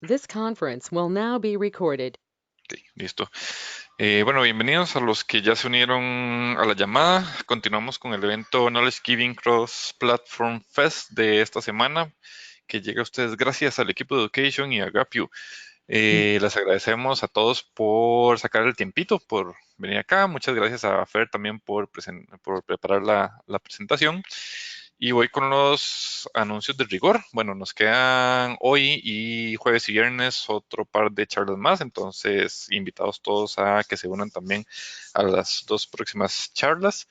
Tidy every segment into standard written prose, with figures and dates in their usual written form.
This conference will now be recorded. Ok, listo. Bueno, bienvenidos a los que ya se unieron a la llamada. Continuamos con el evento Knowledge Giving Cross Platform Fest de esta semana, que llega a ustedes gracias al equipo de Education y a Gapiu. Les agradecemos a todos por sacar el tiempito, por venir acá. Muchas gracias a Fer también por preparar la presentación. Y voy con los anuncios de rigor. Bueno, nos quedan hoy y jueves y viernes otro par de charlas más, entonces invitados todos a que se unan también a las dos próximas charlas.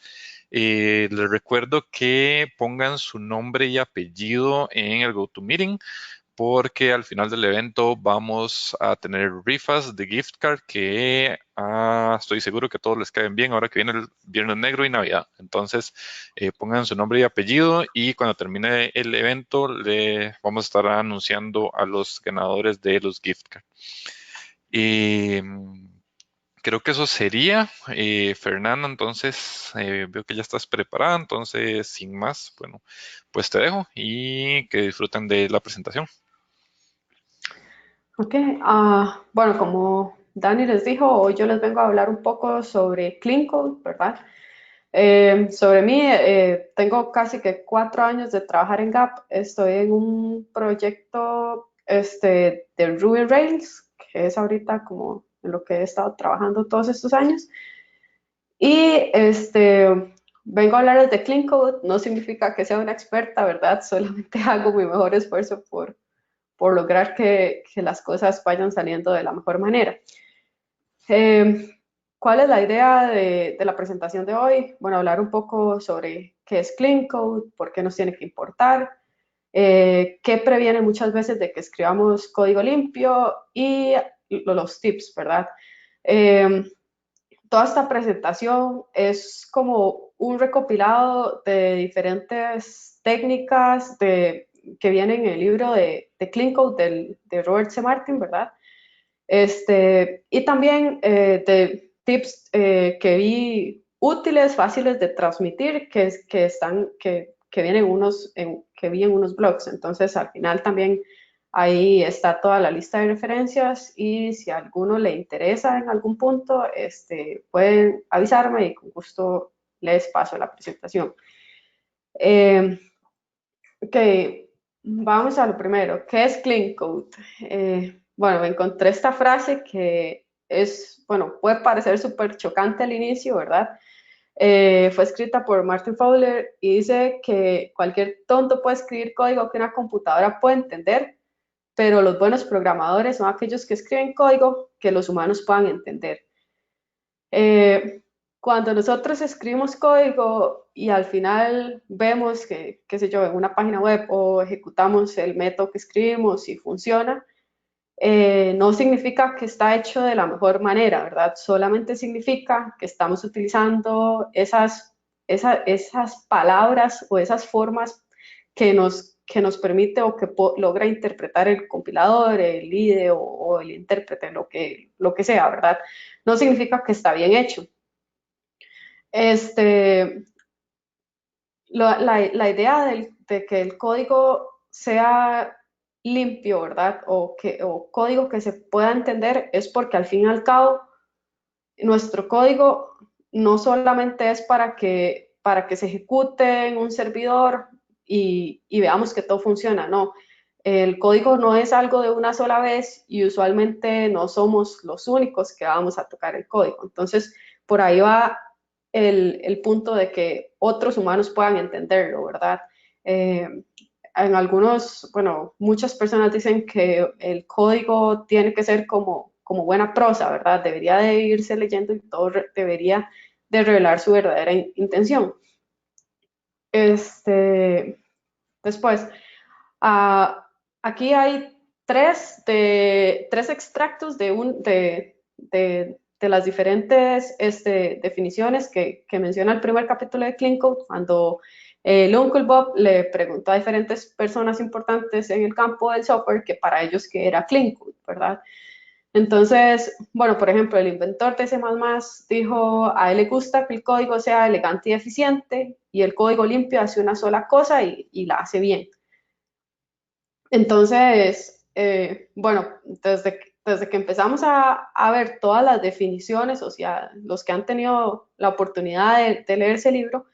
Les recuerdo que pongan su nombre y apellido en el GoToMeeting porque al final del evento vamos a tener rifas de gift card que estoy seguro que a todos les caen bien ahora que viene el Viernes Negro y Navidad. Entonces, pongan su nombre y apellido y cuando termine el evento le vamos a estar anunciando a los ganadores de los gift card. Y creo que eso sería, Fernando, entonces veo que ya estás preparada, entonces sin más, bueno, pues te dejo y que disfruten de la presentación. Ok, bueno, como Dani les dijo, hoy yo les vengo a hablar un poco sobre Clean Code, ¿verdad? Sobre mí, tengo casi que 4 años de trabajar en Gap. Estoy en un proyecto de Ruby Rails, que es ahorita como en lo que he estado trabajando todos estos años. Y vengo a hablarles de Clean Code. No significa que sea una experta, ¿verdad? Solamente hago mi mejor esfuerzo por lograr que las cosas vayan saliendo de la mejor manera. Eh, ¿Cuál es la idea de la presentación de hoy? Bueno, hablar un poco sobre qué es Clean Code, por qué nos tiene que importar, qué previene muchas veces de que escribamos código limpio y los tips, ¿verdad? Eh, Toda esta presentación es como un recopilado de diferentes técnicas que vienen en el libro de Clean Code de Robert C. Martin, ¿verdad? Y también de tips que vi útiles, fáciles de transmitir, que vienen que vi en unos blogs. Entonces, al final también ahí está toda la lista de referencias y si a alguno le interesa en algún punto, pueden avisarme y con gusto les paso la presentación. Eh, ok, vamos a lo primero. ¿Qué es Clean Code? Bueno, encontré esta frase que bueno, puede parecer súper chocante al inicio, ¿verdad? Fue escrita por Martin Fowler y dice que cualquier tonto puede escribir código que una computadora puede entender, pero los buenos programadores son aquellos que escriben código que los humanos puedan entender. Eh, Cuando nosotros escribimos código y al final vemos que, qué sé yo, en una página web o ejecutamos el método que escribimos y funciona, no significa que está hecho de la mejor manera, ¿verdad? Solamente significa que estamos utilizando esas palabras o esas formas que nos permite o que logra interpretar el compilador, el IDE o el intérprete, lo que sea, ¿verdad? No significa que está bien hecho. Este, la idea de que el código sea limpio, ¿verdad? O código que se pueda entender es porque al fin y al cabo nuestro código no solamente es para que se ejecute en un servidor y veamos que todo funciona, no. El código no es algo de una sola vez y usualmente no somos los únicos que vamos a tocar el código. Entonces, por ahí va el punto de que otros humanos puedan entenderlo, ¿verdad? Eh, en algunos, bueno, muchas personas dicen que el código tiene que ser como buena prosa, ¿verdad? Debería de irse leyendo y todo debería de revelar su verdadera intención. Este, Después, ah, aquí hay tres extractos de las diferentes definiciones que menciona el primer capítulo de Clean Code, cuando el Uncle Bob le preguntó a diferentes personas importantes en el campo del software que para ellos qué era Clean Code, ¿verdad? Entonces, bueno, por ejemplo, el inventor de C++ dijo, a él le gusta que el código sea elegante y eficiente, y el código limpio hace una sola cosa y la hace bien. Entonces, bueno, desde que empezamos a ver todas las definiciones, o sea, los que han tenido la oportunidad de leer ese libro,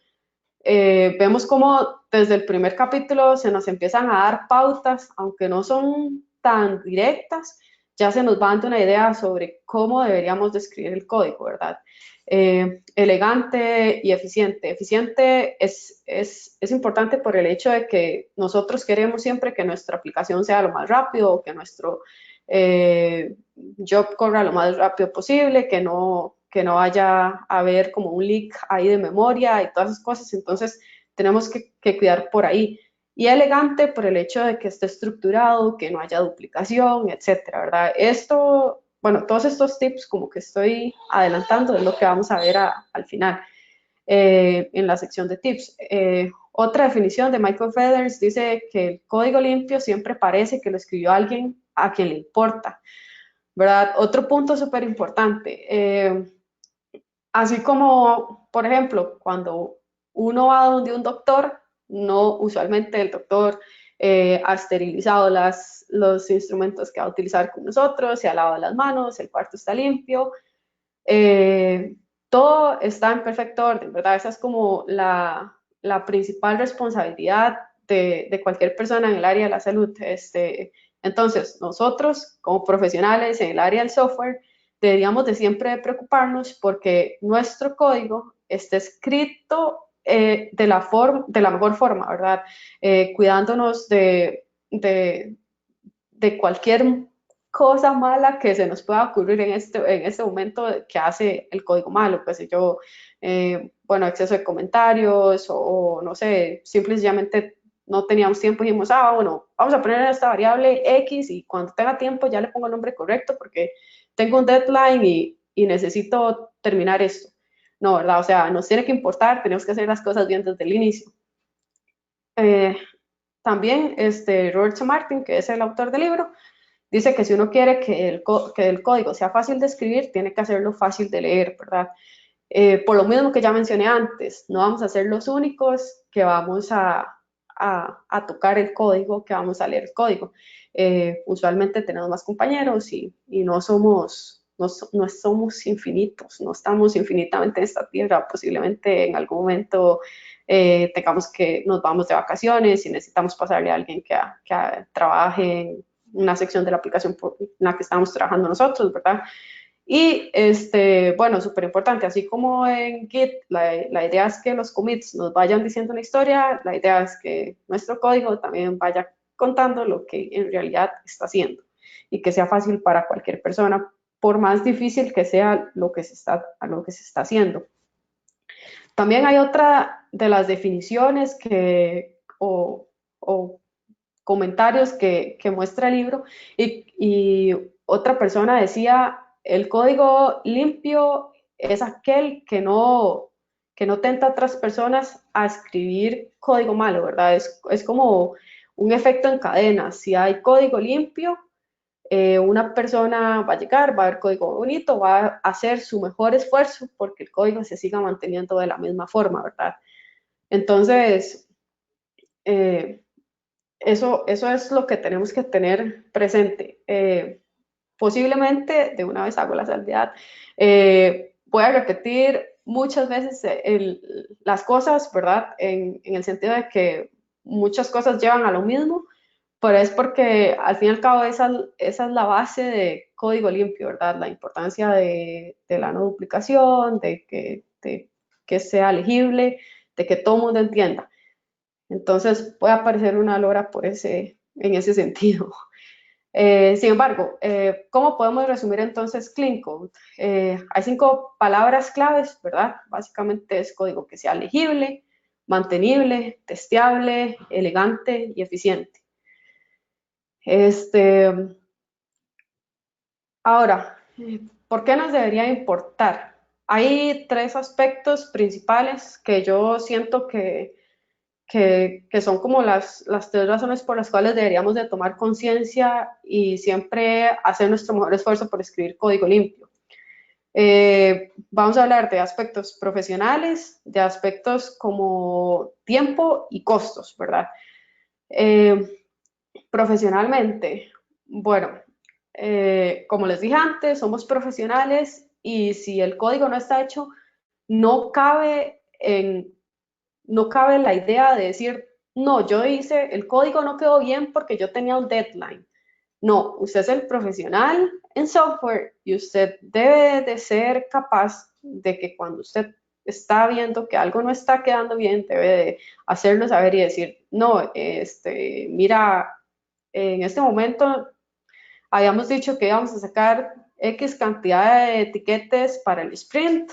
vemos como desde el primer capítulo se nos empiezan a dar pautas, aunque no son tan directas, ya se nos va dando una idea sobre cómo deberíamos describir el código, ¿verdad? Elegante y eficiente. Eficiente es importante por el hecho de que nosotros queremos siempre que nuestra aplicación sea lo más rápido, que nuestro job corra lo más rápido posible, que no vaya a haber como un leak ahí de memoria y todas esas cosas. Entonces tenemos que cuidar por ahí. Y elegante por el hecho de que esté estructurado, que no haya duplicación, etcétera, ¿verdad? Esto, bueno, todos estos tips como que estoy adelantando es lo que vamos a ver al final en la sección de tips. Otra definición de Michael Feathers dice que el código limpio siempre parece que lo escribió alguien a quien le importa, ¿verdad? Otro punto súper importante, así como, por ejemplo, cuando uno va donde un doctor, no usualmente el doctor ha esterilizado los instrumentos que va a utilizar con nosotros, se ha lavado las manos, el cuarto está limpio, eh, todo está en perfecto orden, ¿verdad? Esa es como la principal responsabilidad de cualquier persona en el área de la salud. Entonces, nosotros como profesionales en el área del software, deberíamos de siempre preocuparnos porque nuestro código esté escrito de la mejor forma, ¿verdad? Cuidándonos de cualquier cosa mala que se nos pueda ocurrir en este momento que hace el código malo, pues yo, bueno, exceso de comentarios o no sé, simplemente no teníamos tiempo y dijimos, bueno, vamos a poner esta variable X y cuando tenga tiempo ya le pongo el nombre correcto porque tengo un deadline y necesito terminar esto. No, ¿verdad? O sea, nos tiene que importar, tenemos que hacer las cosas bien desde el inicio. También Robert C. Martin, que es el autor del libro, dice que si uno quiere que el código sea fácil de escribir, tiene que hacerlo fácil de leer, ¿verdad? Por lo mismo que ya mencioné antes, no vamos a ser los únicos que vamos a tocar el código, que vamos a leer el código. Usualmente tenemos más compañeros y no somos infinitos, no estamos infinitamente en esta tierra, posiblemente en algún momento tengamos que nos vamos de vacaciones y necesitamos pasarle a alguien que trabaje en una sección de la aplicación en la que estamos trabajando nosotros, ¿verdad? Y bueno, súper importante, así como en Git, la idea es que los commits nos vayan diciendo una historia, la idea es que nuestro código también vaya contando lo que en realidad está haciendo y que sea fácil para cualquier persona, por más difícil que sea lo que se está haciendo. También hay otra de las definiciones o comentarios que muestra el libro y otra persona decía, el código limpio es aquel que no tenta a otras personas a escribir código malo, ¿verdad? Es como un efecto en cadena. Si hay código limpio, una persona va a llegar, va a ver código bonito, va a hacer su mejor esfuerzo porque el código se siga manteniendo de la misma forma, ¿verdad? Entonces, eso es lo que tenemos que tener presente. Posiblemente, de una vez hago la salvedad, voy a repetir muchas veces las cosas, ¿verdad? En el sentido de que muchas cosas llevan a lo mismo, pero es porque al fin y al cabo esa es la base de código limpio, ¿verdad? La importancia de la no duplicación, de que sea legible, de que todo el mundo entienda. Entonces puede aparecer una lora en ese sentido. Sin embargo, ¿cómo podemos resumir entonces Clean Code? Hay 5 palabras claves, ¿verdad? Básicamente es código que sea legible, mantenible, testeable, elegante y eficiente. Ahora, ¿por qué nos debería importar? Hay 3 aspectos principales que yo siento que son como las 3 razones por las cuales deberíamos de tomar conciencia y siempre hacer nuestro mejor esfuerzo por escribir código limpio. Vamos a hablar de aspectos profesionales, de aspectos como tiempo y costos, ¿verdad? Profesionalmente, Bueno, como les dije antes, somos profesionales y si el código no está hecho, no cabe no cabe la idea de decir, no, yo hice, el código no quedó bien porque yo tenía un deadline. No, usted es el profesional en software y usted debe de ser capaz de que cuando usted está viendo que algo no está quedando bien, debe de hacerlo saber y decir, no, mira, en este momento habíamos dicho que íbamos a sacar X cantidad de etiquetes para el sprint,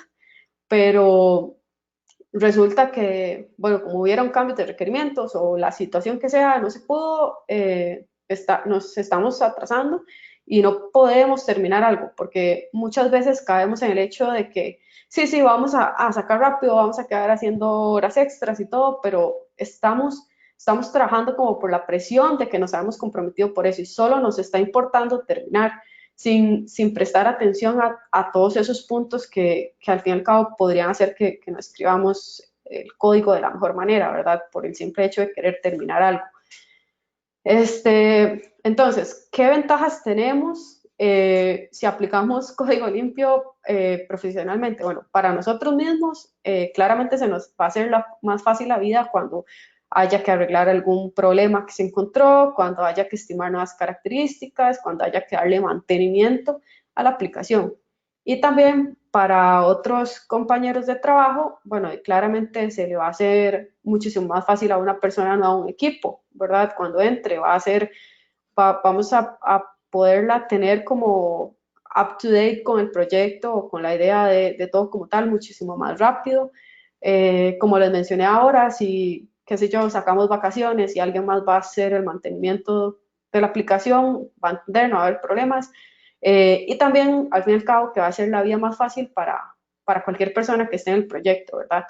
pero resulta que, bueno, como hubieron cambios de requerimientos o la situación que sea, no se pudo, nos estamos atrasando y no podemos terminar algo, porque muchas veces caemos en el hecho de que sí, sí, vamos a sacar rápido, vamos a quedar haciendo horas extras y todo, pero estamos trabajando como por la presión de que nos habíamos comprometido por eso y solo nos está importando terminar sin prestar atención a todos esos puntos que al fin y al cabo podrían hacer que no escribamos el código de la mejor manera, ¿verdad? Por el simple hecho de querer terminar algo. Entonces, ¿qué ventajas tenemos si aplicamos código limpio profesionalmente? Bueno, para nosotros mismos, claramente se nos va a hacer más fácil la vida cuando haya que arreglar algún problema que se encontró, cuando haya que estimar nuevas características, cuando haya que darle mantenimiento a la aplicación. Y también para otros compañeros de trabajo, bueno, claramente se le va a hacer muchísimo más fácil a una persona, no a un equipo, ¿verdad? Cuando entre, vamos a poderla tener como up to date con el proyecto o con la idea de todo como tal, muchísimo más rápido. Como les mencioné ahora, si, qué sé yo, sacamos vacaciones y alguien más va a hacer el mantenimiento de la aplicación, va a entender, no va a haber problemas. Y también, al fin y al cabo, que va a ser la vida más fácil para cualquier persona que esté en el proyecto, ¿verdad?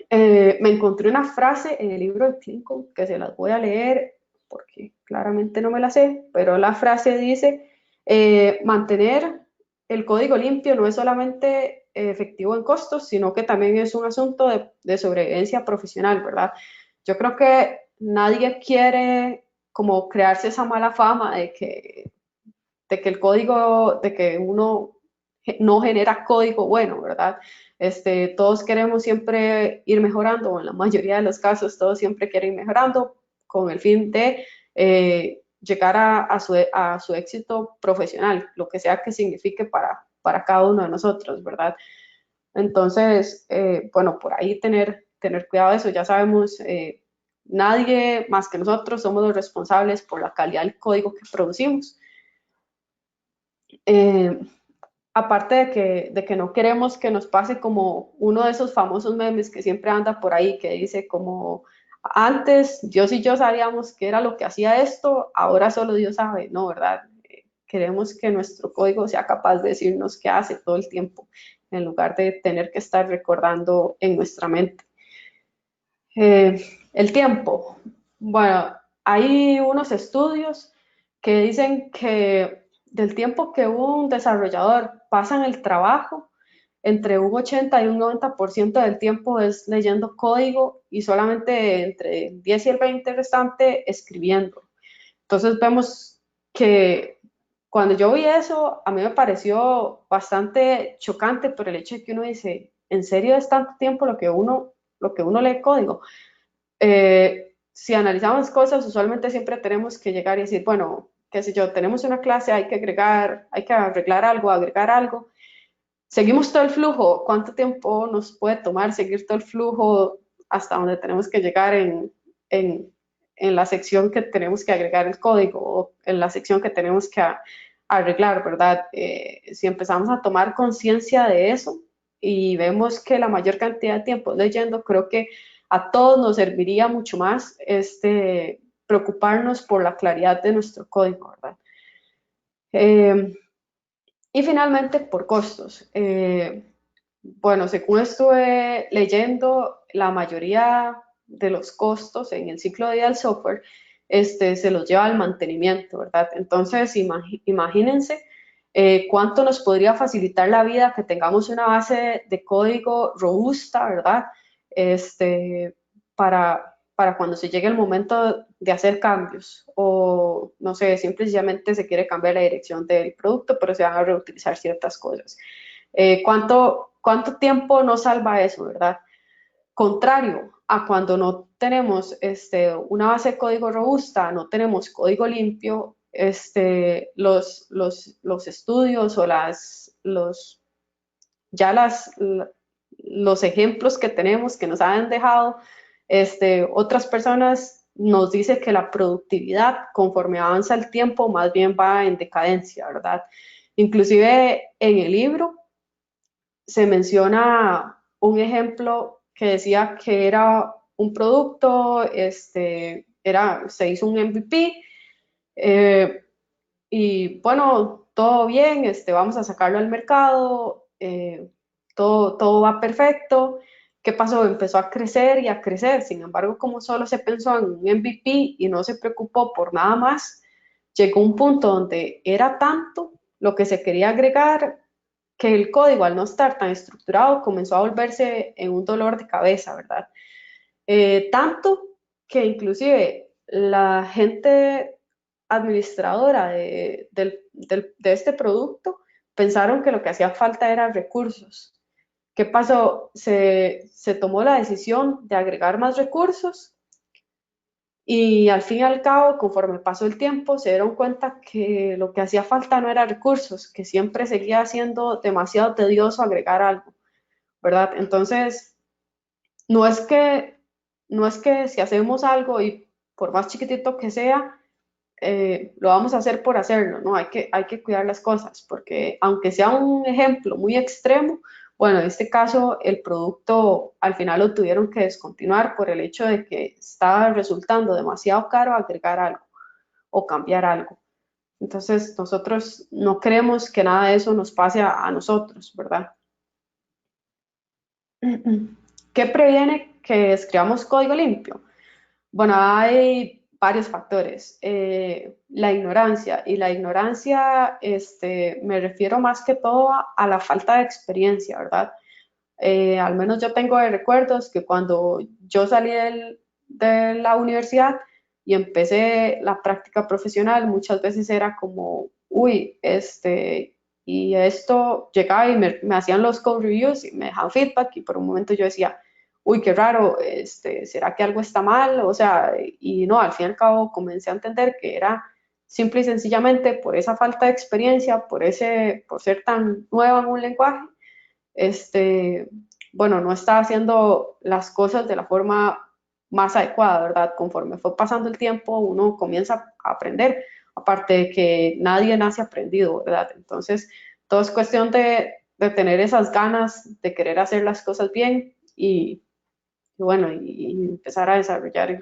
Me encontré una frase en el libro de Clinton que se las voy a leer porque claramente no me la sé, pero la frase dice, mantener el código limpio no es solamente efectivo en costos, sino que también es un asunto de sobrevivencia profesional, ¿verdad? Yo creo que nadie quiere como crearse esa mala fama de que el código, de que uno no genera código bueno, ¿verdad? Todos queremos siempre ir mejorando, o en la mayoría de los casos todos siempre quieren ir mejorando con el fin de llegar a su éxito profesional, lo que sea que signifique para cada uno de nosotros, ¿verdad? Entonces, bueno, por ahí tener cuidado de eso, ya sabemos, nadie más que nosotros somos los responsables por la calidad del código que producimos. Eh, Aparte de que no queremos que nos pase como uno de esos famosos memes que siempre anda por ahí, que dice como, antes Dios y yo sabíamos qué era lo que hacía esto, ahora solo Dios sabe, no, ¿verdad? Queremos que nuestro código sea capaz de decirnos qué hace todo el tiempo, en lugar de tener que estar recordando en nuestra mente. El tiempo. Bueno, hay unos estudios que dicen que del tiempo que un desarrollador pasa en el trabajo, entre un 80 y un 90% del tiempo es leyendo código y solamente entre el 10 y el 20 restante escribiendo. Entonces vemos que cuando yo vi eso, a mí me pareció bastante chocante por el hecho de que uno dice, ¿en serio es tanto tiempo lo que uno lee código? Si analizamos cosas, usualmente siempre tenemos que llegar y decir, bueno, qué sé yo, tenemos una clase, hay que arreglar algo, agregar algo. Seguimos todo el flujo. ¿Cuánto tiempo nos puede tomar seguir todo el flujo hasta donde tenemos que llegar en la sección que tenemos que agregar el código o en la sección que tenemos que arreglar, ¿verdad? Si empezamos a tomar conciencia de eso y vemos que la mayor cantidad de tiempo leyendo, creo que a todos nos serviría mucho más preocuparnos por la claridad de nuestro código, ¿verdad? Eh, y finalmente, por costos. Bueno, según estuve leyendo, la mayoría de los costos en el ciclo de vida del software se los lleva al mantenimiento, ¿verdad? Entonces, imagínense cuánto nos podría facilitar la vida que tengamos una base de código robusta, ¿verdad? Para para cuando se llegue el momento de hacer cambios o, no sé, simplemente se quiere cambiar la dirección del producto, pero se van a reutilizar ciertas cosas. ¿Cuánto tiempo nos salva eso, verdad? Contrario a cuando no tenemos una base de código robusta, no tenemos código limpio, los estudios o ya los ejemplos que tenemos que nos han dejado otras personas nos dice que la productividad conforme avanza el tiempo más bien va en decadencia, ¿verdad? Inclusive en el libro se menciona un ejemplo que decía que era un producto, se hizo un MVP y bueno, todo bien, vamos a sacarlo al mercado, todo va perfecto. ¿Qué pasó? Empezó a crecer y a crecer. Sin embargo, como solo se pensó en un MVP y no se preocupó por nada más, llegó un punto donde era tanto lo que se quería agregar que el código, al no estar tan estructurado, comenzó a volverse en un dolor de cabeza, ¿verdad? Tanto que inclusive la gente administradora de este producto pensaron que lo que hacía falta eran recursos. ¿Qué pasó? Se tomó la decisión de agregar más recursos y al fin y al cabo, conforme pasó el tiempo, se dieron cuenta que lo que hacía falta no era recursos, que siempre seguía siendo demasiado tedioso agregar algo, ¿verdad? Entonces, no es que, no es que si hacemos algo y por más chiquitito que sea, lo vamos a hacer por hacerlo, ¿no? Hay que cuidar las cosas, porque aunque sea un ejemplo muy extremo, bueno, en este caso el producto al final lo tuvieron que descontinuar por el hecho de que estaba resultando demasiado caro agregar algo o cambiar algo. Entonces, nosotros no queremos que nada de eso nos pase a nosotros, ¿verdad? ¿Qué previene que escribamos código limpio? Bueno, hay varios factores. La ignorancia, y la ignorancia, me refiero más que todo a la falta de experiencia, ¿verdad? Al menos yo tengo de recuerdos que cuando yo salí de la universidad y empecé la práctica profesional, muchas veces era como, uy, y esto llegaba y me hacían los code reviews y me dejaban feedback y por un momento yo decía, uy, qué raro, ¿será que algo está mal? O sea, y no, al fin y al cabo comencé a entender que era simple y sencillamente por esa falta de experiencia, por ser tan nueva en un lenguaje, este, bueno, no estaba haciendo las cosas de la forma más adecuada, ¿verdad? Conforme fue pasando el tiempo, uno comienza a aprender, aparte de que nadie nace aprendido, ¿verdad? Entonces, todo es cuestión de tener esas ganas de querer hacer las cosas bien y bueno, y empezar a desarrollar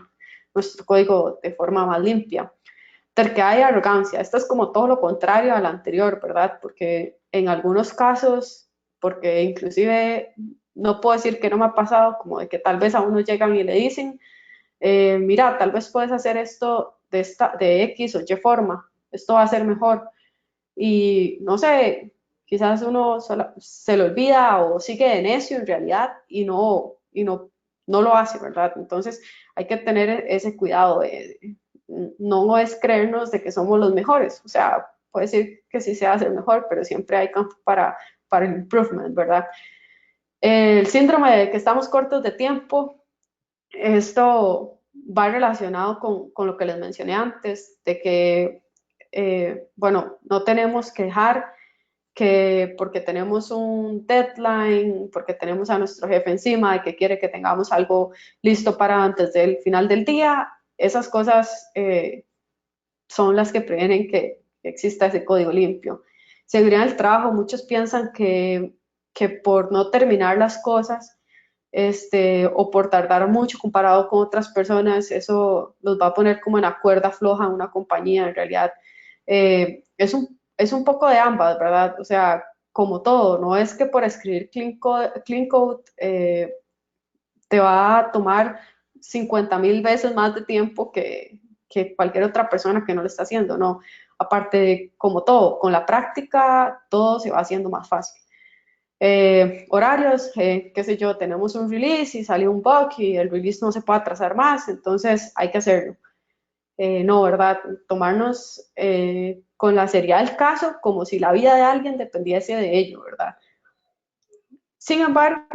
nuestro código de forma más limpia. Terquedad y arrogancia, esto es como todo lo contrario al anterior, ¿verdad? Porque en algunos casos, porque inclusive no puedo decir que no me ha pasado, como de que tal vez a uno llegan y le dicen, mira, tal vez puedes hacer esto de X o Y forma, esto va a ser mejor. Y no sé, quizás uno se lo olvida o sigue de necio en realidad no lo hace, ¿verdad? Entonces hay que tener ese cuidado no es creernos de que somos los mejores, o sea, puede decir que sí se hace mejor, pero siempre hay campo para el improvement, ¿verdad? El síndrome de que estamos cortos de tiempo, esto va relacionado con lo que les mencioné antes, de que, bueno, no tenemos que dejar que porque tenemos un deadline, porque tenemos a nuestro jefe encima de que quiere que tengamos algo listo para antes del final del día, esas cosas son las que previenen que exista ese código limpio. Seguridad en el trabajo, muchos piensan que por no terminar las cosas, o por tardar mucho comparado con otras personas, eso los va a poner como en la cuerda floja en una compañía. En realidad, es un poco de ambas, ¿verdad? O sea, como todo, no es que por escribir clean code te va a tomar 50.000 veces más de tiempo que cualquier otra persona que no lo está haciendo, no. Aparte de, como todo, con la práctica todo se va haciendo más fácil. horarios, qué sé yo, tenemos un release y salió un bug y el release no se puede atrasar más, entonces hay que hacerlo. No, ¿verdad? Tomarnos con la seriedad del caso como si la vida de alguien dependiese de ello, ¿verdad? Sin embargo,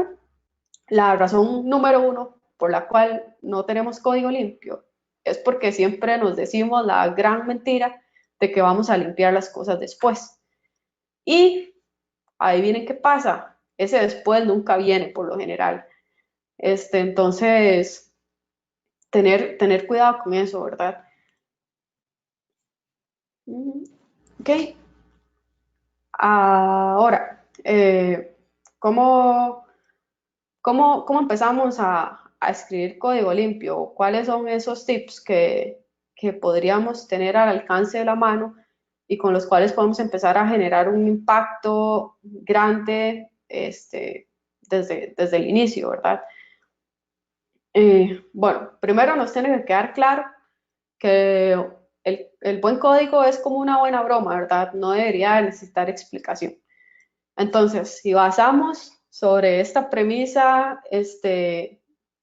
la razón número uno por la cual no tenemos código limpio es porque siempre nos decimos la gran mentira de que vamos a limpiar las cosas después. Y adivinen qué pasa, ese después nunca viene por lo general. Entonces, tener cuidado con eso, ¿verdad? Ok, ahora, ¿cómo, cómo empezamos a escribir código limpio? ¿Cuáles son esos tips que podríamos tener al alcance de la mano y con los cuales podemos empezar a generar un impacto grande desde el inicio, ¿verdad? Bueno, primero nos tiene que quedar claro que el buen código es como una buena broma, ¿verdad? No debería necesitar explicación. Entonces, si basamos sobre esta premisa,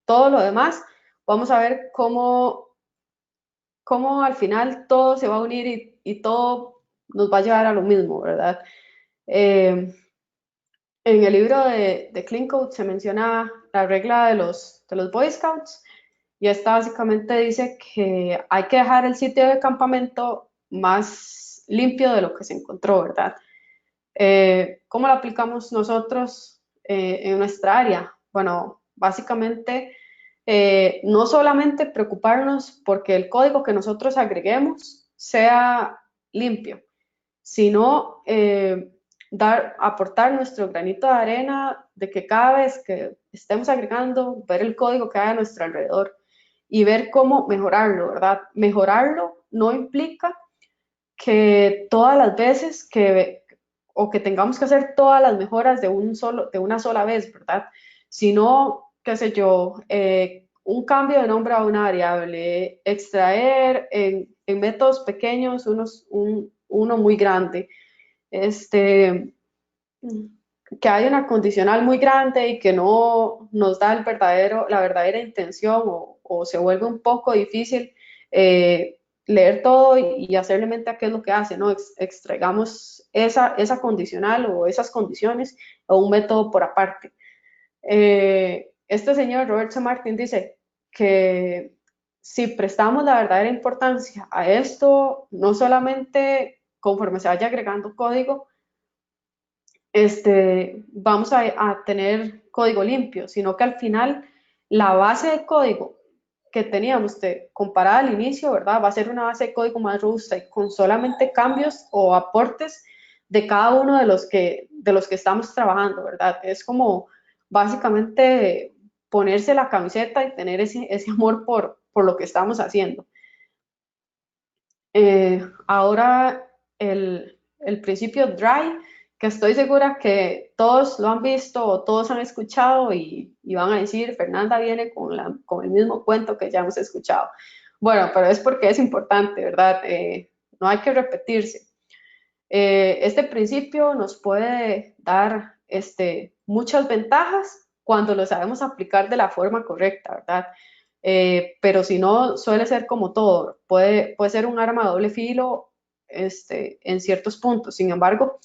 todo lo demás, vamos a ver cómo al final todo se va a unir y todo nos va a llevar a lo mismo, ¿verdad? Eh, en el libro de Clean Code se menciona la regla de los Boy Scouts y esta básicamente dice que hay que dejar el sitio de campamento más limpio de lo que se encontró, ¿verdad? ¿Cómo lo aplicamos nosotros en nuestra área? Bueno, básicamente no solamente preocuparnos porque el código que nosotros agreguemos sea limpio, sino aportar nuestro granito de arena de que cada vez que estemos agregando, ver el código que hay a nuestro alrededor y ver cómo mejorarlo, ¿verdad? Mejorarlo no implica que todas las veces o que tengamos que hacer todas las mejoras de una sola vez, ¿verdad? Sino, qué sé yo, un cambio de nombre a una variable, extraer en métodos pequeños uno muy grande, que hay una condicional muy grande y que no nos da la verdadera intención o se vuelve un poco difícil leer todo y hacerle mente a qué es lo que hace, ¿no? Extraigamos esa condicional o esas condiciones a un método por aparte. Este señor Robert C. Martin dice que si prestamos la verdadera importancia a esto, no solamente conforme se vaya agregando código, vamos a tener código limpio, sino que al final la base de código que teníamos comparada al inicio, ¿verdad? Va a ser una base de código más robusta y con solamente cambios o aportes de cada uno de los que estamos trabajando, ¿verdad? Es como básicamente ponerse la camiseta y tener ese amor por lo que estamos haciendo. Ahora el principio DRY, que estoy segura que todos lo han visto o todos han escuchado y van a decir, Fernanda viene con el mismo cuento que ya hemos escuchado. Bueno, pero es porque es importante, ¿verdad? No hay que repetirse. Este principio nos puede dar muchas ventajas cuando lo sabemos aplicar de la forma correcta, ¿verdad? Pero si no, suele ser como todo, puede ser un arma de doble filo en ciertos puntos. Sin embargo,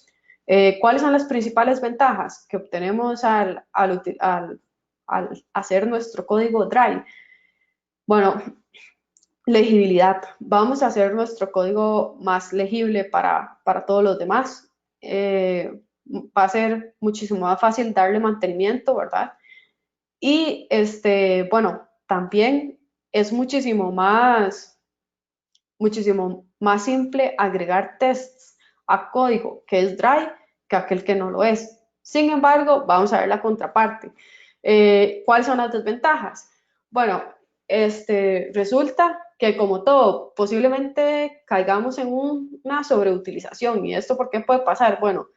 ¿cuáles son las principales ventajas que obtenemos al hacer nuestro código Drive? Bueno, legibilidad. Vamos a hacer nuestro código más legible para todos los demás. Va a ser muchísimo más fácil darle mantenimiento, ¿verdad? Y bueno, también es muchísimo más simple agregar tests a código que es dry que aquel que no lo es. Sin embargo, vamos a ver la contraparte. ¿Cuáles son las desventajas? Bueno, resulta que como todo, posiblemente caigamos en una sobreutilización. ¿Y esto por qué puede pasar? Bueno,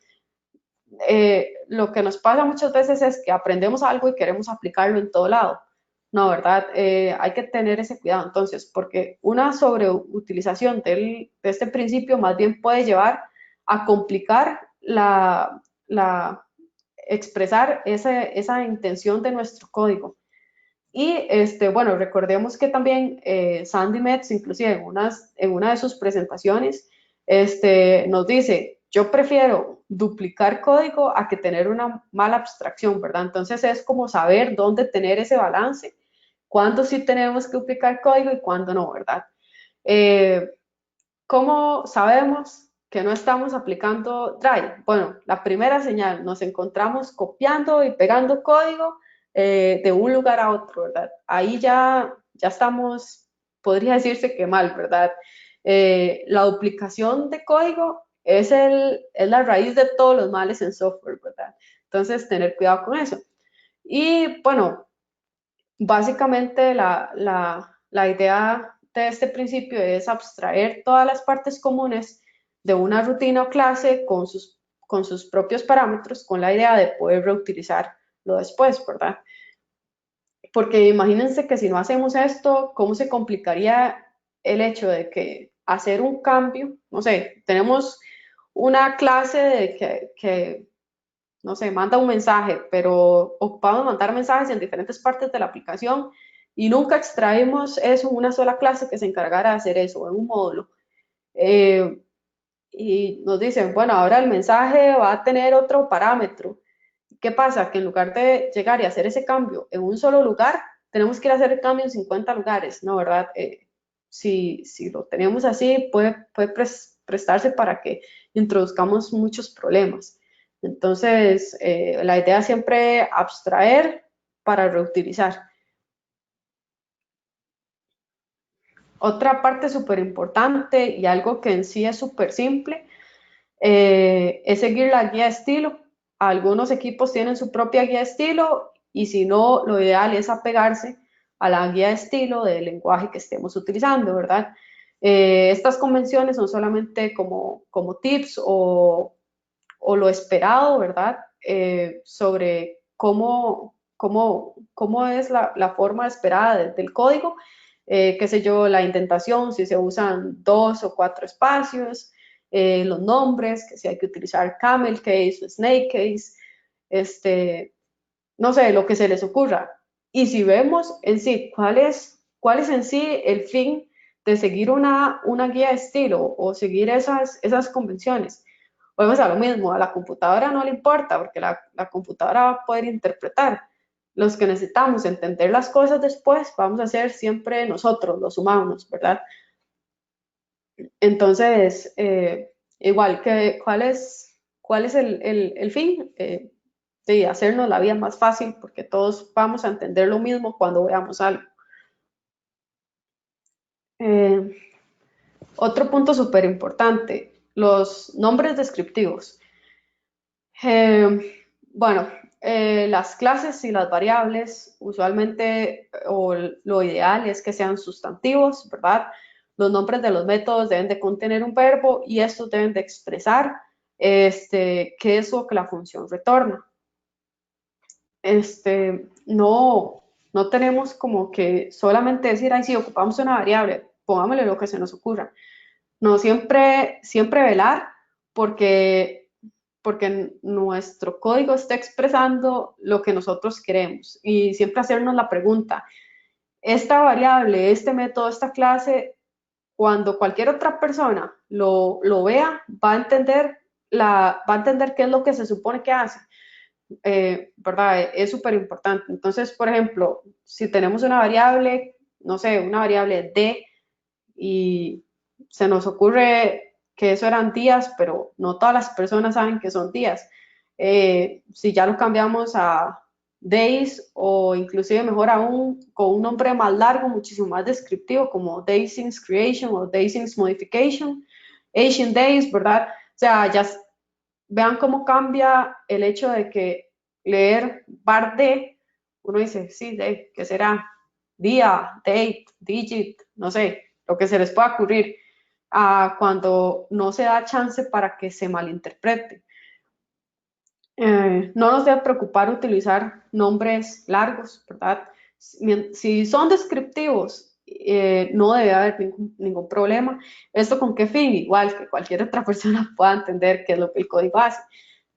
lo que nos pasa muchas veces es que aprendemos algo y queremos aplicarlo en todo lado. No, ¿verdad? Hay que tener ese cuidado entonces, porque una sobreutilización de este principio más bien puede llevar a complicar expresar esa intención de nuestro código. Y bueno, recordemos que también Sandy Metz, inclusive en una de sus presentaciones, nos dice, yo prefiero duplicar código a que tener una mala abstracción, ¿verdad? Entonces es como saber dónde tener ese balance, cuándo sí tenemos que duplicar código y cuándo no, ¿verdad? ¿Cómo sabemos que no estamos aplicando Drive? Bueno, la primera señal, nos encontramos copiando y pegando código de un lugar a otro, ¿verdad? Ahí ya estamos, podría decirse que mal, ¿verdad? La duplicación de código es la raíz de todos los males en software, ¿verdad? Entonces, tener cuidado con eso. Y bueno, básicamente la idea de este principio es abstraer todas las partes comunes de una rutina o clase con sus propios parámetros, con la idea de poder reutilizarlo después, ¿verdad? Porque imagínense que si no hacemos esto, ¿cómo se complicaría el hecho de que hacer un cambio? No sé, tenemos una clase que no sé, manda un mensaje, pero ocupamos mandar mensajes en diferentes partes de la aplicación y nunca extraímos eso en una sola clase que se encargara de hacer eso, en un módulo. Y nos dicen, bueno, ahora el mensaje va a tener otro parámetro. ¿Qué pasa? Que en lugar de llegar y hacer ese cambio en un solo lugar, tenemos que ir a hacer el cambio en 50 lugares, ¿no? ¿Verdad? Si lo tenemos así, puede prestarse para que introduzcamos muchos problemas. Entonces, la idea es siempre abstraer para reutilizar. Otra parte súper importante y algo que en sí es súper simple es seguir la guía de estilo. Algunos equipos tienen su propia guía de estilo y si no, lo ideal es apegarse a la guía de estilo del lenguaje que estemos utilizando, ¿verdad? Estas convenciones son solamente como tips o lo esperado, ¿verdad? Sobre cómo es la forma esperada del código, qué sé yo, la indentación, si se usan 2 o 4 espacios, los nombres, que si hay que utilizar camel case o snake case, no sé, lo que se les ocurra. Y si vemos en sí cuál es en sí el fin de seguir una guía de estilo o seguir esas convenciones. Volvemos a lo mismo, a la computadora no le importa porque la computadora va a poder interpretar. Los que necesitamos entender las cosas después vamos a ser siempre nosotros, los humanos, ¿verdad? Entonces, igual, ¿cuál es el fin? De hacernos la vida más fácil porque todos vamos a entender lo mismo cuando veamos algo. Otro punto súper importante, los nombres descriptivos. Bueno, las clases y las variables, usualmente, o lo ideal es que sean sustantivos, ¿verdad? Los nombres de los métodos deben de contener un verbo y estos deben de expresar qué es lo que la función retorna. No tenemos como que solamente decir, ay, sí, ocupamos una variable, pongámosle lo que se nos ocurra. No, siempre velar porque nuestro código está expresando lo que nosotros queremos y siempre hacernos la pregunta, esta variable, este método, esta clase, cuando cualquier otra persona lo vea, va a entender qué es lo que se supone que hace. ¿Verdad? Es súper importante. Entonces, por ejemplo, si tenemos una variable, no sé, una variable D y se nos ocurre que eso eran días, pero no todas las personas saben que son días. Si ya lo cambiamos a days o inclusive mejor aún con un nombre más largo, muchísimo más descriptivo como daysings creation o daysings modification, Asian days, ¿verdad? O sea, ya vean cómo cambia el hecho de que leer bar de, uno dice, sí, de, ¿qué será? Día, date, digit, no sé, lo que se les pueda ocurrir, cuando no se da chance para que se malinterprete. No nos debe preocupar utilizar nombres largos, ¿verdad? Si son descriptivos, no debe haber ningún problema. ¿Esto con qué fin? Igual que cualquier otra persona pueda entender qué es lo que el código hace.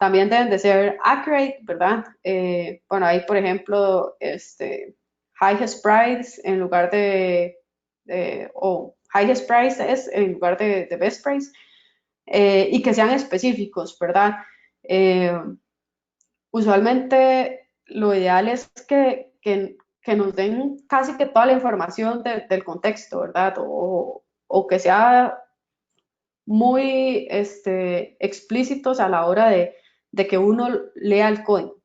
también deben de ser accurate, ¿verdad? Bueno, hay, por ejemplo, highest price en lugar o highest price es en lugar de best price, y que sean específicos, ¿verdad? Eh, Usualmente lo ideal es que nos den casi que toda la información del contexto, ¿verdad? O que sea muy explícitos a la hora de que uno lea el código.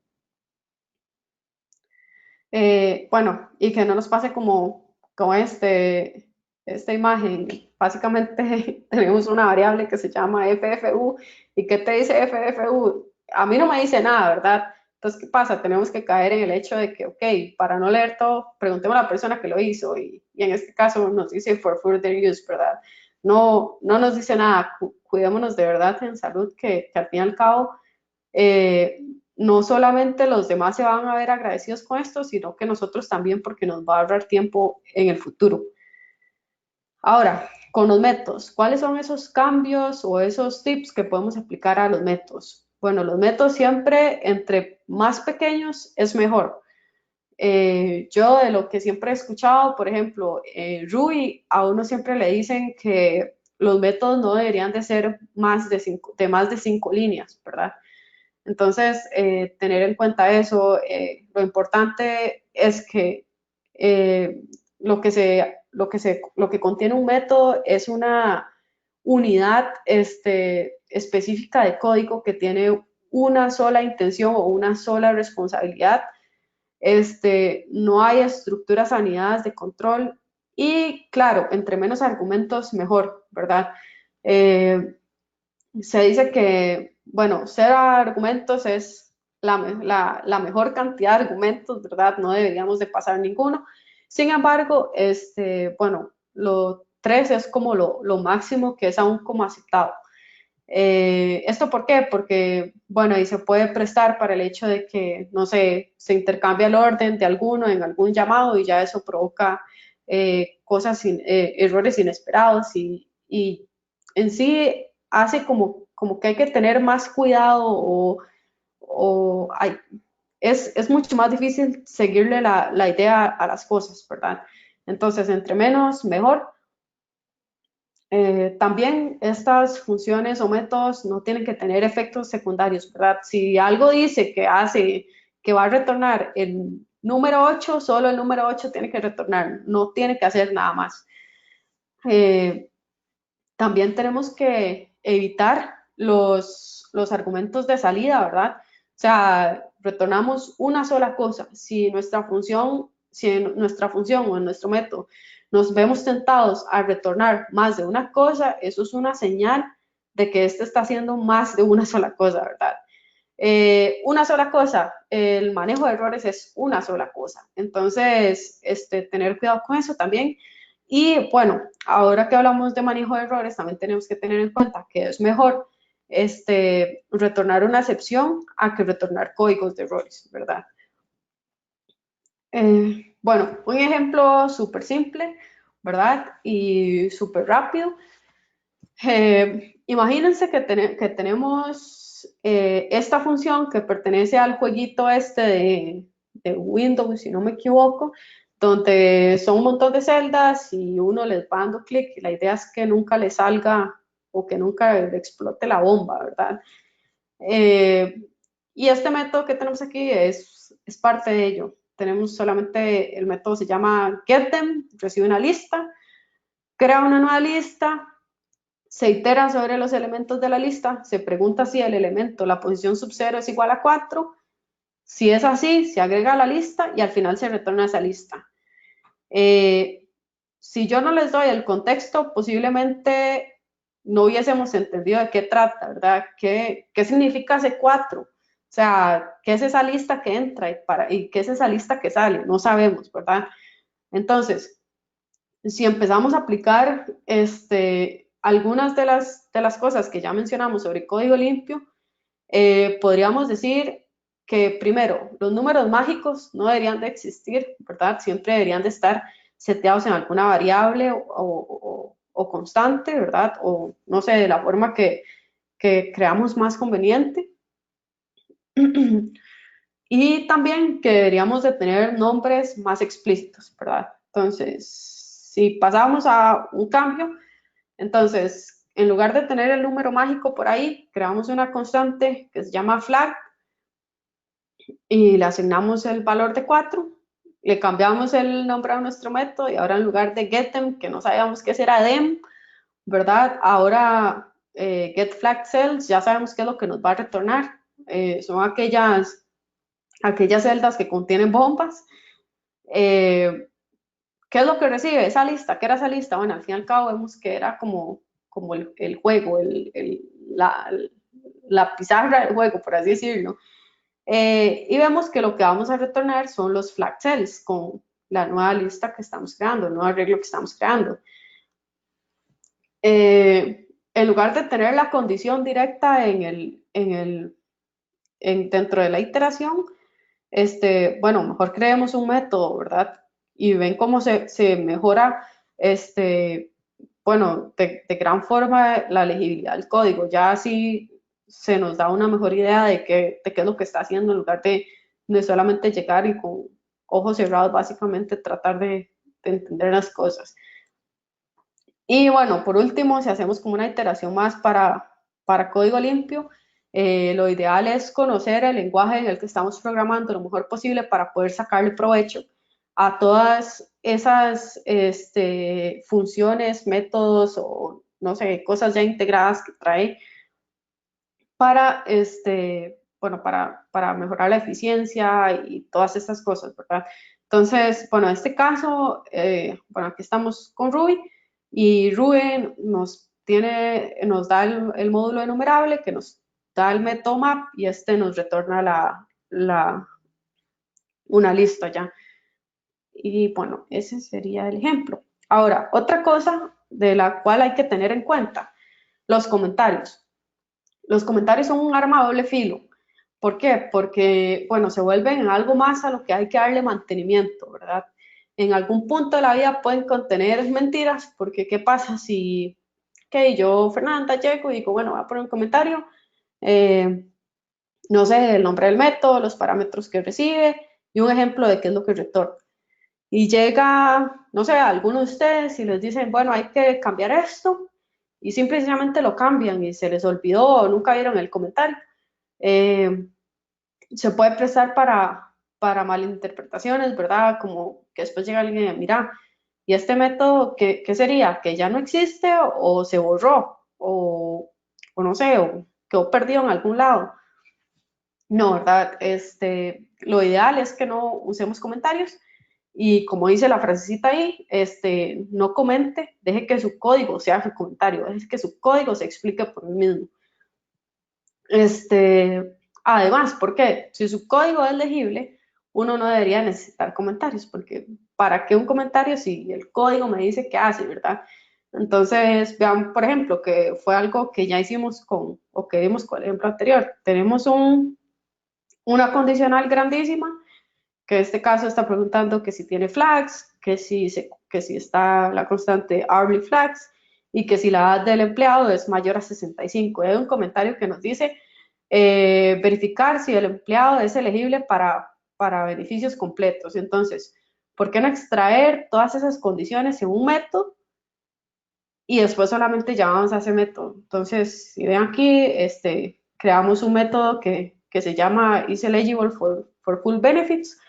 Bueno, y que no nos pase como esta imagen. Básicamente tenemos una variable que se llama FFU. ¿Y qué te dice FFU? A mí no me dice nada, ¿verdad? Entonces, ¿qué pasa? Tenemos que caer en el hecho de que, ok, para no leer todo, preguntemos a la persona que lo hizo y en este caso nos dice for further use, ¿verdad? No nos dice nada. Cuidémonos de verdad en salud, que al fin y al cabo eh, no solamente los demás se van a ver agradecidos con esto, sino que nosotros también porque nos va a ahorrar tiempo en el futuro. Ahora, con los métodos, ¿cuáles son esos cambios o esos tips que podemos aplicar a los métodos? Bueno, los métodos siempre entre más pequeños es mejor. Yo de lo que siempre he escuchado, por ejemplo, Ruby, a uno siempre le dicen que los métodos no deberían de ser más de cinco líneas, ¿verdad? Entonces, tener en cuenta eso, lo importante es que lo que contiene un método es una unidad específica de código que tiene una sola intención o una sola responsabilidad. No hay estructuras anidadas de control y claro, entre menos argumentos mejor, ¿verdad? Eh, Se dice que, bueno, cero argumentos es la mejor cantidad de argumentos, ¿verdad? No deberíamos de pasar ninguno. Sin embargo, bueno, lo tres es como lo máximo que es aún como aceptado. ¿Esto por qué? Porque, bueno, y se puede prestar para el hecho de que, no sé, se intercambia el orden de alguno en algún llamado y ya eso provoca errores inesperados y en sí hace como que hay que tener más cuidado es mucho más difícil seguirle la idea a las cosas, ¿verdad? Entonces, entre menos, mejor. También estas funciones o métodos no tienen que tener efectos secundarios, ¿verdad? Si algo dice que va a retornar el número 8, solo el número 8 tiene que retornar, no tiene que hacer nada más. Eh, También tenemos que evitar los argumentos de salida, ¿verdad? O sea, retornamos una sola cosa. Si en nuestra función o en nuestro método nos vemos tentados a retornar más de una cosa, eso es una señal de que este está haciendo más de una sola cosa, ¿verdad? Una sola cosa, el manejo de errores es una sola cosa. Entonces, tener cuidado con eso también. Y bueno, ahora que hablamos de manejo de errores, también tenemos que tener en cuenta que es mejor retornar una excepción a que retornar códigos de errores, ¿verdad? Bueno, un ejemplo súper simple, ¿verdad? Y súper rápido. Imagínense que tenemos esta función que pertenece al jueguito de Windows, si no me equivoco, donde son un montón de celdas y uno les va dando clic y la idea es que nunca le salga o que nunca le explote la bomba, ¿verdad? Eh, y este método que tenemos aquí es parte de ello. Tenemos solamente, el método se llama getThem, recibe una lista, crea una nueva lista, se itera sobre los elementos de la lista, se pregunta si el elemento, la posición sub 0 es igual a 4. Si es así, se agrega a la lista y al final se retorna esa lista. Si yo no les doy el contexto, posiblemente no hubiésemos entendido de qué trata, ¿verdad? ¿Qué significa ese 4? O sea, ¿qué es esa lista que entra y qué es esa lista que sale? No sabemos, ¿verdad? Entonces, si empezamos a aplicar algunas de las cosas que ya mencionamos sobre código limpio, podríamos decir que primero, los números mágicos no deberían de existir, ¿verdad? Siempre deberían de estar seteados en alguna variable o constante, ¿verdad? O no sé, de la forma que creamos más conveniente. Y también que deberíamos de tener nombres más explícitos, ¿verdad? Entonces, si pasamos a un cambio, entonces, en lugar de tener el número mágico por ahí, creamos una constante que se llama flag y le asignamos el valor de 4, le cambiamos el nombre a nuestro método y ahora en lugar de getDem, que no sabíamos qué era dem, ¿verdad? Ahora getFlagCells, ya sabemos qué es lo que nos va a retornar. Son aquellas celdas que contienen bombas. ¿Qué es lo que recibe esa lista? ¿Qué era esa lista? Bueno, al fin y al cabo vemos que era como el juego, la pizarra del juego, por así decirlo. Y vemos que lo que vamos a retornar son los flag cells con la nueva lista que estamos creando, el nuevo arreglo que estamos creando. En lugar de tener la condición directa dentro de la iteración, bueno, mejor creemos un método, ¿verdad? Y ven cómo se mejora, bueno, de gran forma la legibilidad del código. Ya así se nos da una mejor idea de qué es lo que está haciendo en lugar de solamente llegar y con ojos cerrados básicamente tratar de entender las cosas. Y bueno, por último, si hacemos como una iteración más para código limpio, lo ideal es conocer el lenguaje en el que estamos programando lo mejor posible para poder sacarle provecho a todas esas funciones, métodos o no sé, cosas ya integradas que trae para, bueno, para mejorar la eficiencia y todas estas cosas, ¿verdad? Entonces, bueno, en este caso, bueno, aquí estamos con Ruby y Ruby nos da el módulo enumerable que nos da el método map y nos retorna una lista ya. Y bueno, ese sería el ejemplo. Ahora, otra cosa de la cual hay que tener en cuenta, los comentarios. Los comentarios son un arma a doble filo. ¿Por qué? Porque, bueno, se vuelven algo más a lo que hay que darle mantenimiento, ¿verdad? En algún punto de la vida pueden contener mentiras, porque ¿qué pasa si, que yo, Fernanda, llego y digo, bueno, voy a poner un comentario, eh, no sé, el nombre del método, los parámetros que recibe y un ejemplo de qué es lo que retorna. Y llega, no sé, a alguno de ustedes y les dicen, bueno, hay que cambiar esto, y simplemente lo cambian y se les olvidó o nunca vieron el comentario. Eh, Se puede prestar para malinterpretaciones, ¿verdad? Como que después llega alguien y mira, ¿y este método qué sería? ¿Que ya no existe o se borró? O no sé, o quedó perdido en algún lado. No, ¿verdad? Lo ideal es que no usemos comentarios y como dice la frasecita ahí, no comente, deje que su código sea el comentario, deje que su código se explique por sí mismo. Además, ¿por qué? Si su código es legible, uno no debería necesitar comentarios, porque ¿para qué un comentario si el código me dice qué hace, verdad? Entonces, vean, por ejemplo, que fue algo que ya hicimos o que vimos con el ejemplo anterior. Tenemos una condicional grandísima, que en este caso está preguntando que si tiene flags, que si está la constante hourly flags, y que si la edad del empleado es mayor a 65. Hay un comentario que nos dice verificar si el empleado es elegible para beneficios completos. Entonces, ¿por qué no extraer todas esas condiciones en un método y después solamente llamamos a ese método? Entonces, si ven aquí, creamos un método que se llama is eligible for full benefits.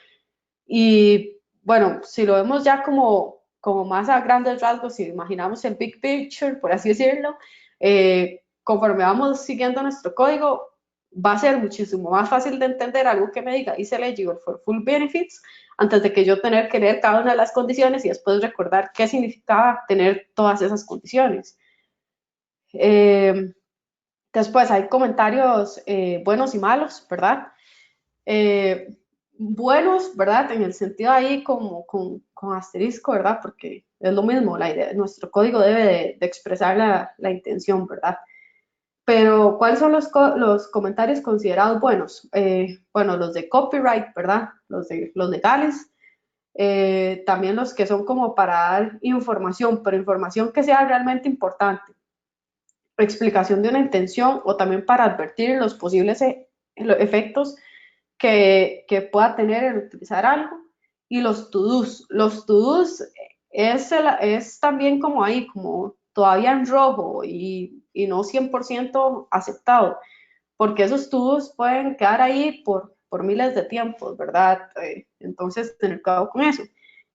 Y bueno, si lo vemos ya como más a grandes rasgos, si imaginamos el big picture, por así decirlo, conforme vamos siguiendo nuestro código, va a ser muchísimo más fácil de entender algo que me diga is eligible for full benefits, antes de que yo tener que leer cada una de las condiciones y después recordar qué significaba tener todas esas condiciones. Después hay comentarios buenos y malos, ¿verdad? Buenos, ¿verdad? En el sentido ahí como con asterisco, ¿verdad? Porque es lo mismo, la idea, nuestro código debe de expresar la intención, ¿verdad? Pero, ¿cuáles son los comentarios considerados buenos? Bueno, los de copyright, ¿verdad? Los legales. También los que son como para dar información, pero información que sea realmente importante. Explicación de una intención o también para advertir los posibles los efectos que pueda tener el utilizar algo. Y los to-dos. Los to-dos es también como ahí, como todavía en rojo y no 100% aceptado, porque esos to-dos pueden quedar ahí por miles de tiempos, ¿verdad? Entonces, tener cuidado con eso.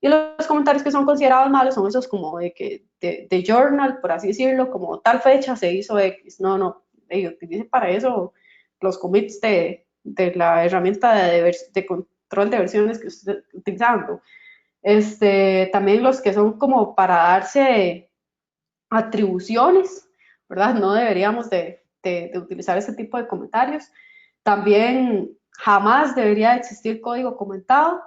Y los comentarios que son considerados malos son esos como de journal, por así decirlo, como tal fecha se hizo X. No, no, utilice para eso los commits de la herramienta de control de versiones que usted esté utilizando. También los que son como para darse atribuciones, ¿verdad? No deberíamos de utilizar ese tipo de comentarios. También jamás debería existir código comentado,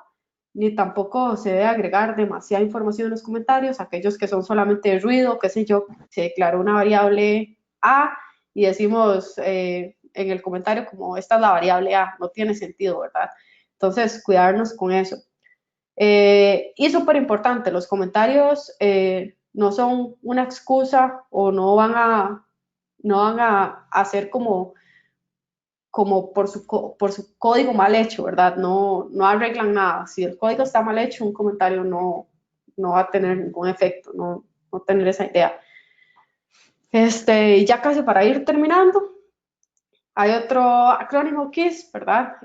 ni tampoco se debe agregar demasiada información en los comentarios, aquellos que son solamente de ruido, qué sé yo, se declaró una variable A y decimos en el comentario como esta es la variable A, no tiene sentido, ¿verdad? Entonces, cuidarnos con eso. Y súper importante, los comentarios no son una excusa o no van a hacer como por su código mal hecho, ¿verdad? No, no arreglan nada. Si el código está mal hecho, un comentario no va a tener ningún efecto, no tener esa idea. Ya casi para ir terminando, hay otro acrónimo KISS, ¿verdad?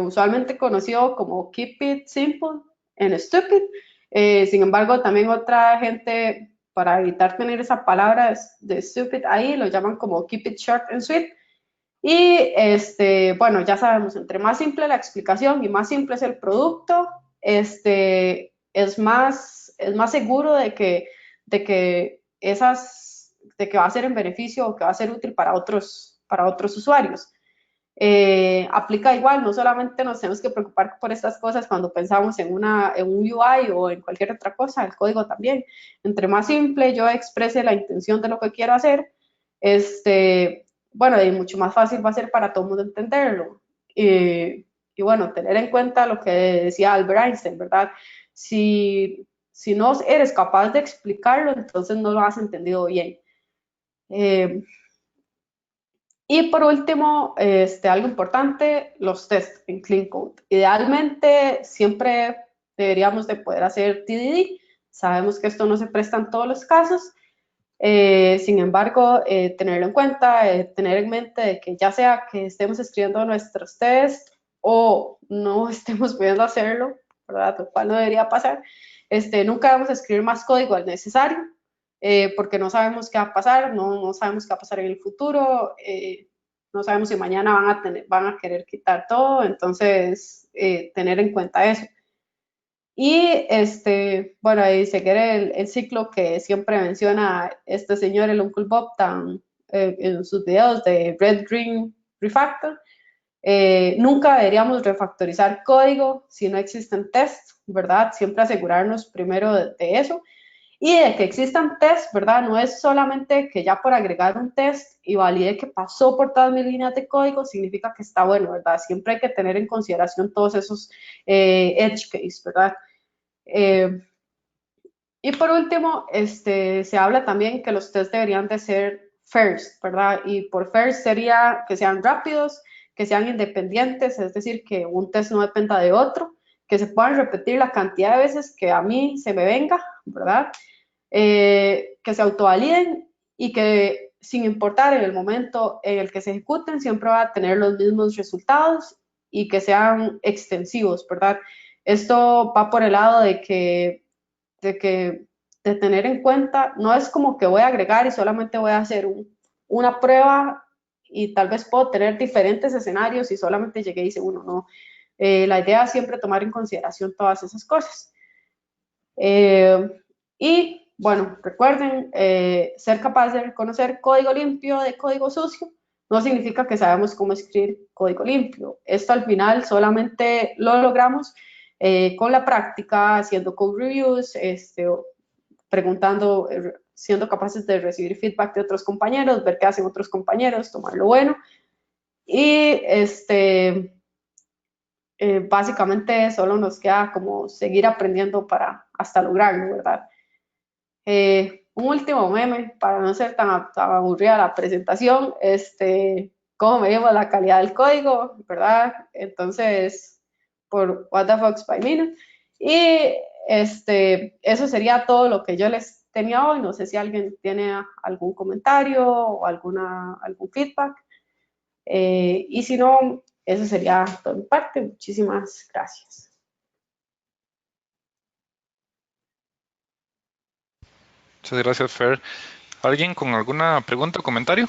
Usualmente conocido como Keep It Simple and Stupid. Sin embargo, también otra gente, para evitar tener esa palabra de stupid ahí, lo llaman como Keep It Short and Sweet. Y bueno, ya sabemos, entre más simple la explicación y más simple es el producto, es más seguro de que va a ser en beneficio o que va a ser útil para otros usuarios. Aplica igual, no solamente nos tenemos que preocupar por estas cosas cuando pensamos en un UI o en cualquier otra cosa, el código también. Entre más simple yo exprese la intención de lo que quiero hacer, bueno, y mucho más fácil va a ser para todo el mundo entenderlo. Y bueno, tener en cuenta lo que decía Albert Einstein, ¿verdad? Si no eres capaz de explicarlo, entonces no lo has entendido bien. Y por último, algo importante, los tests en Clean Code. Idealmente, siempre deberíamos de poder hacer TDD. Sabemos que esto no se presta en todos los casos. Sin embargo, tenerlo en cuenta, tener en mente de que ya sea que estemos escribiendo nuestros tests o no estemos pudiendo hacerlo, ¿verdad? Lo cual no debería pasar. Nunca vamos a escribir más código al necesario, porque no sabemos qué va a pasar, no sabemos qué va a pasar en el futuro, no sabemos si mañana van a querer quitar todo, entonces tener en cuenta eso. Y bueno, ahí seguir el ciclo que siempre menciona este señor, el Uncle Bob, en sus videos de Red Green Refactor. Nunca deberíamos refactorizar código si no existen tests, ¿verdad? Siempre asegurarnos primero de eso. Y de que existan tests, ¿verdad? No es solamente que ya por agregar un test y valide que pasó por todas mis líneas de código, significa que está bueno, ¿verdad? Siempre hay que tener en consideración todos esos edge cases, ¿verdad? Y por último, se habla también que los tests deberían de ser first, ¿verdad? Y por first sería que sean rápidos, que sean independientes, es decir, que un test no dependa de otro, que se puedan repetir la cantidad de veces que a mí se me venga, ¿verdad? Que se autovaliden y que sin importar en el momento en el que se ejecuten, siempre va a tener los mismos resultados y que sean extensivos, ¿verdad? Esto va por el lado de tener en cuenta, no es como que voy a agregar y solamente voy a hacer una prueba y tal vez puedo tener diferentes escenarios y solamente llegué y hice uno, no. La idea es siempre tomar en consideración todas esas cosas. Y bueno, recuerden, ser capaz de reconocer código limpio de código sucio no significa que sabemos cómo escribir código limpio. Esto al final solamente lo logramos con la práctica, haciendo code reviews, preguntando, siendo capaces de recibir feedback de otros compañeros, ver qué hacen otros compañeros, tomar lo bueno. Y básicamente solo nos queda como seguir aprendiendo hasta lograrlo, ¿verdad? Un último meme, para no ser tan aburrida la presentación, cómo medimos la calidad del código, ¿verdad? Entonces, por What the Fox by Minute. Y eso sería todo lo que yo les tenía hoy. No sé si alguien tiene algún comentario o algún feedback. Y si no, eso sería todo mi parte. Muchísimas gracias. Muchas gracias, Fer. ¿Alguien con alguna pregunta o comentario?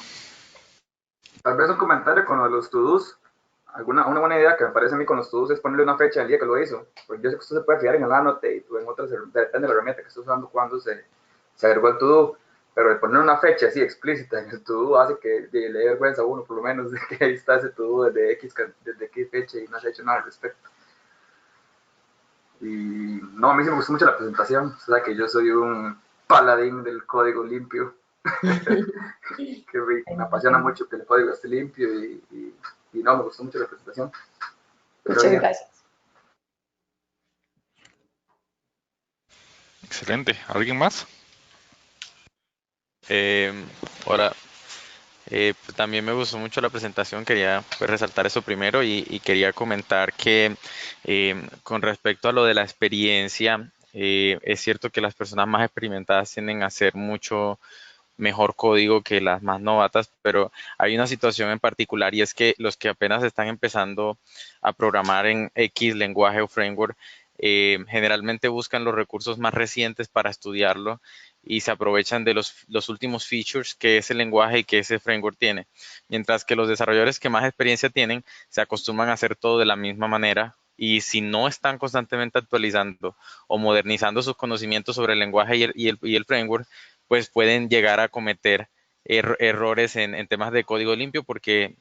Tal vez un comentario con lo de los to-dos. Una buena idea que me parece a mí con los to-dos es ponerle una fecha del día que lo hizo. Porque yo sé que usted se puede fijar en el annotate o en otras, depende de la herramienta que esté usando cuando se agregó el to-do. Pero el poner una fecha así explícita en el to-do hace que le dé vergüenza a uno, por lo menos, de que ahí está ese to-do desde X fecha y no se ha hecho nada al respecto. Y no, a mí sí me gustó mucho la presentación. O sea que yo soy un paladín del código limpio. Que me apasiona mucho que el código esté limpio y no, me gustó mucho la presentación. Muchas gracias. Excelente. ¿Alguien más? Ahora, pues también me gustó mucho la presentación, quería pues, resaltar eso primero y quería comentar que con respecto a lo de la experiencia, es cierto que las personas más experimentadas tienden a hacer mucho mejor código que las más novatas, pero hay una situación en particular y es que los que apenas están empezando a programar en X lenguaje o framework, generalmente buscan los recursos más recientes para estudiarlo y se aprovechan de los últimos features que ese lenguaje y que ese framework tiene. Mientras que los desarrolladores que más experiencia tienen se acostumbran a hacer todo de la misma manera y si no están constantemente actualizando o modernizando sus conocimientos sobre el lenguaje y el framework, pues pueden llegar a cometer errores en temas de código limpio porque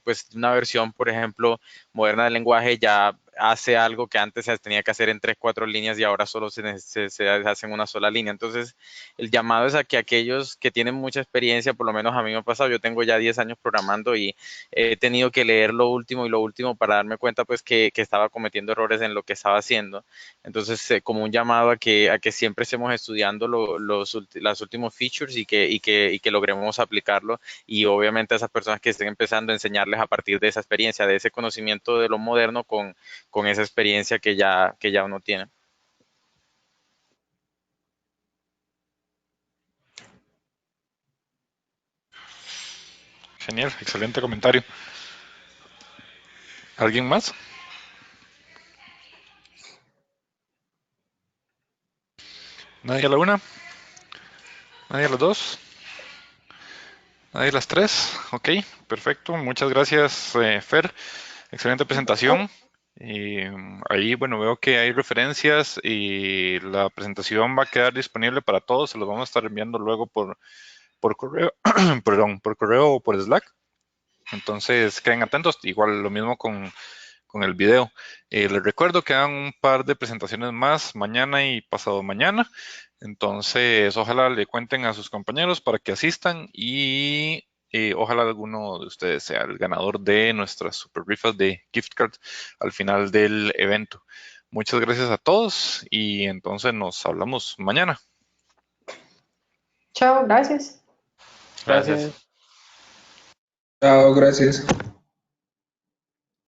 pues una versión, por ejemplo, moderna del lenguaje ya hace algo que antes se tenía que hacer en 3, 4 líneas y ahora solo se hace en una sola línea. Entonces, el llamado es a que aquellos que tienen mucha experiencia, por lo menos a mí me ha pasado, yo tengo ya 10 años programando y he tenido que leer lo último y lo último para darme cuenta pues que estaba cometiendo errores en lo que estaba haciendo. Entonces, como un llamado a que siempre estemos estudiando los últimos features y que logremos aplicarlo y obviamente a esas personas que estén empezando a enseñarles a partir de esa experiencia, de ese conocimiento de lo moderno con esa experiencia que ya uno tiene. Genial, excelente comentario. ¿Alguien más? ¿Nadie a la una? ¿Nadie a las dos? ¿Nadie a las tres? Ok, perfecto. Muchas gracias, Fer. Excelente presentación. Y ahí, bueno, veo que hay referencias y la presentación va a quedar disponible para todos. Se los vamos a estar enviando luego por correo, perdón, por correo o por Slack. Entonces, queden atentos. Igual lo mismo con el video. Les recuerdo que hagan un par de presentaciones más mañana y pasado mañana. Entonces, ojalá le cuenten a sus compañeros para que asistan y ojalá alguno de ustedes sea el ganador de nuestras super rifas de gift cards al final del evento. Muchas gracias a todos y entonces nos hablamos mañana. Chao, gracias. Gracias. Chao, gracias.